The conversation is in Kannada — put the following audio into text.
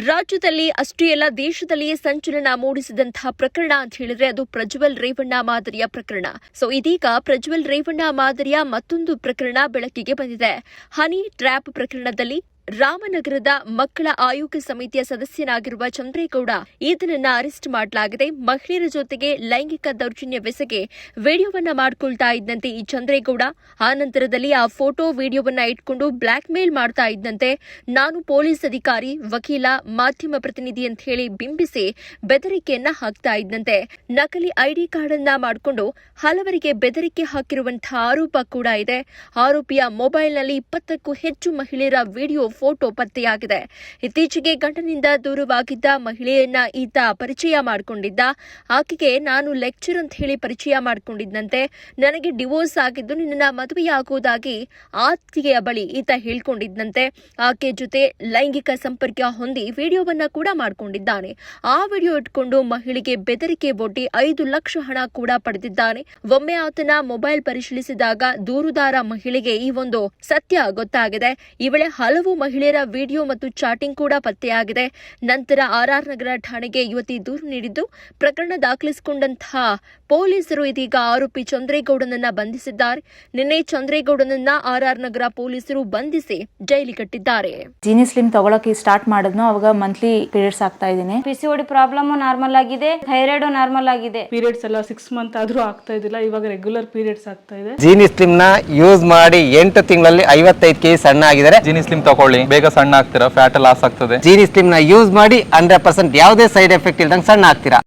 ರಾಜ್ಯದಲ್ಲಿ ಅಷ್ಟೇ ಅಲ್ಲ ದೇಶದಲ್ಲಿಯೇ ಸಂಚಲನ ಮೂಡಿಸಿದಂತಹ ಪ್ರಕರಣ ಅಂತ ಹೇಳಿದ್ರೆ ಅದು ಪ್ರಜ್ವಲ್ ರೇವಣ್ಣ ಮಾದರಿಯ ಪ್ರಕರಣ. ಇದೀಗ ಪ್ರಜ್ವಲ್ ರೇವಣ್ಣ ಮಾದರಿಯ ಮತ್ತೊಂದು ಪ್ರಕರಣ ಬೆಳಕಿಗೆ ಬಂದಿದೆ. ಹನಿ ಟ್ರ್ಯಾಪ್ ಪ್ರಕರಣದಲ್ಲಿ ರಾಮನಗರದ ಮಕ್ಕಳ ಆಯೋಗ ಸಮಿತಿಯ ಸದಸ್ಯನಾಗಿರುವ ಚಂದ್ರೇಗೌಡ ಈತನನ್ನ ಅರೆಸ್ಟ್ ಮಾಡಲಾಗಿದೆ. ಮಹಿಳೆಯರ ಜೊತೆಗೆ ಲೈಂಗಿಕ ದೌರ್ಜನ್ಯವೆಸಗೆ ವಿಡಿಯೋವನ್ನ ಮಾಡಿಕೊಳ್ತಾ ಇದ್ದಂತೆ ಈ ಚಂದ್ರೇಗೌಡ ಆ ನಂತರದಲ್ಲಿ ಆ ಫೋಟೋ ವಿಡಿಯೋವನ್ನ ಇಟ್ಕೊಂಡು ಬ್ಲಾಕ್ ಮೇಲ್ ಮಾಡ್ತಾ ಇದ್ದಂತೆ ನಾನು ಪೊಲೀಸ್ ಅಧಿಕಾರಿ, ವಕೀಲ, ಮಾಧ್ಯಮ ಪ್ರತಿನಿಧಿ ಅಂತ ಹೇಳಿ ಬಿಂಬಿಸಿ ಬೆದರಿಕೆಯನ್ನ ಹಾಕ್ತಾ ಇದ್ದಂತೆ. ನಕಲಿ ಐಡಿ ಕಾರ್ಡ್ ಅನ್ನ ಮಾಡಿಕೊಂಡು ಹಲವರಿಗೆ ಬೆದರಿಕೆ ಹಾಕಿರುವಂತಹ ಆರೋಪ ಕೂಡ ಇದೆ. ಆರೋಪಿಯ ಮೊಬೈಲ್ನಲ್ಲಿ 20ಕ್ಕೂ ಹೆಚ್ಚು ಮಹಿಳೆಯರ ವಿಡಿಯೋ ಫೋಟೋ ಪತ್ತೆಯಾಗಿದೆ. ಇತ್ತೀಚೆಗೆ ಗಂಡನಿಂದ ದೂರವಾಗಿದ್ದ ಮಹಿಳೆಯನ್ನ ಈತ ಪರಿಚಯ ಮಾಡಿಕೊಂಡಿದ್ದ. ಆಕೆಗೆ ನಾನು ಲೆಕ್ಚರ್ ಅಂತ ಹೇಳಿ ಪರಿಚಯ ಮಾಡಿಕೊಂಡಿದ್ದಂತೆ. ನನಗೆ ಡಿವೋರ್ಸ್ ಆಗಿದ್ದು ನಿನ್ನ ಮದುವೆಯಾಗುವುದಾಗಿ ಆಕೆಯ ಬಳಿ ಈತ ಹೇಳ್ಕೊಂಡಿದ್ದಂತೆ. ಆಕೆ ಜೊತೆ ಲೈಂಗಿಕ ಸಂಪರ್ಕ ಹೊಂದಿ ವಿಡಿಯೋವನ್ನ ಕೂಡ ಮಾಡಿಕೊಂಡಿದ್ದಾನೆ. ಆ ವಿಡಿಯೋ ಇಟ್ಕೊಂಡು ಮಹಿಳೆಗೆ ಬೆದರಿಕೆ ಒಡ್ಡಿ 5 ಲಕ್ಷ ಹಣ ಕೂಡ ಪಡೆದಿದ್ದಾನೆ. ಒಮ್ಮೆ ಆತನ ಮೊಬೈಲ್ ಪರಿಶೀಲಿಸಿದಾಗ ದೂರುದಾರ ಮಹಿಳೆಗೆ ಈ ಒಂದು ಸತ್ಯ ಗೊತ್ತಾಗಿದೆ. ಈ ವೇಳೆ ಹಲವು ಮಹಿಳೆಯರ ವಿಡಿಯೋ ಮತ್ತು ಚಾಟಿಂಗ್ ಕೂಡ ಪತ್ತೆಯಾಗಿದೆ. ನಂತರ ಆರ್ಆರ್ ನಗರ ಠಾಣೆಗೆ ಯುವತಿ ದೂರು ನೀಡಿದ್ದು ಪ್ರಕರಣ ದಾಖಲಿಸಿಕೊಂಡಂತಹ ಪೊಲೀಸರು ಇದೀಗ ಆರೋಪಿ ಚಂದ್ರೇಗೌಡನನ್ನ ಬಂಧಿಸಿದ್ದಾರೆ. ನಿನ್ನೆ ಚಂದ್ರೇಗೌಡನನ್ನ ಆರ್ಆರ್ ನಗರ ಪೊಲೀಸರು ಬಂಧಿಸಿ ಜೈಲಿಗಟ್ಟಿದ್ದಾರೆ. ಜೀನಿ ಸ್ಲಿಮ್ ತಗೊಳಕ್ಕೆ ಸ್ಟಾರ್ಟ್ ಮಾಡಿದ್ನೋ ಅವಾಗ ಮಂತ್ಲಿ ಪೀರಿಯಡ್ಸ್ ಆಗ್ತಾ ಇದ್ದೀನಿ. PCOD ಪ್ರಾಬ್ಲಮ್ ನಾರ್ಮಲ್ ಆಗಿದೆ, ಥೈರಾಯ್ಡ್ ನಾರ್ಮಲ್ ಆಗಿದೆ. ಪೀರಿಯಡ್ಸ್ ಎಲ್ಲ 6 ಮಂತ್ ಆದ್ರೂ ಆಗ್ತಾ ಇದ್ದಿಲ್ಲ, ಇವಾಗ ರೆಗ್ಯುಲರ್ ಪೀರಿಯಡ್ಸ್ ಆಗ್ತಾ ಇದೆ. ಜೀನಿ ಸ್ಲಿಮ್ ನ ಯೂಸ್ ಮಾಡಿ 8 ತಿಂಗಳಲ್ಲಿ 55 kg ಸಣ್ಣ ಆಗಿದ್ದಾರೆ. ಜೀನಿ ಸ್ಲಿಮ್ ತಗೊಳ್ಳಿ, ಬೇಗ ಸಣ್ಣ ಆಗ್ತೀರಾ, ಫ್ಯಾಟ್ ಲಾಸ್ ಆಗ್ತದೆ. ಜೀನಿ ಸ್ಲಿಮ್ ನ ಯೂಸ್ ಮಾಡಿ 100% ಯಾವುದೇ ಸೈಡ್ ಎಫೆಕ್ಟ್ ಇಲ್ದಂಗೆ ಸಣ್ಣ ಆಗ್ತೀರಾ.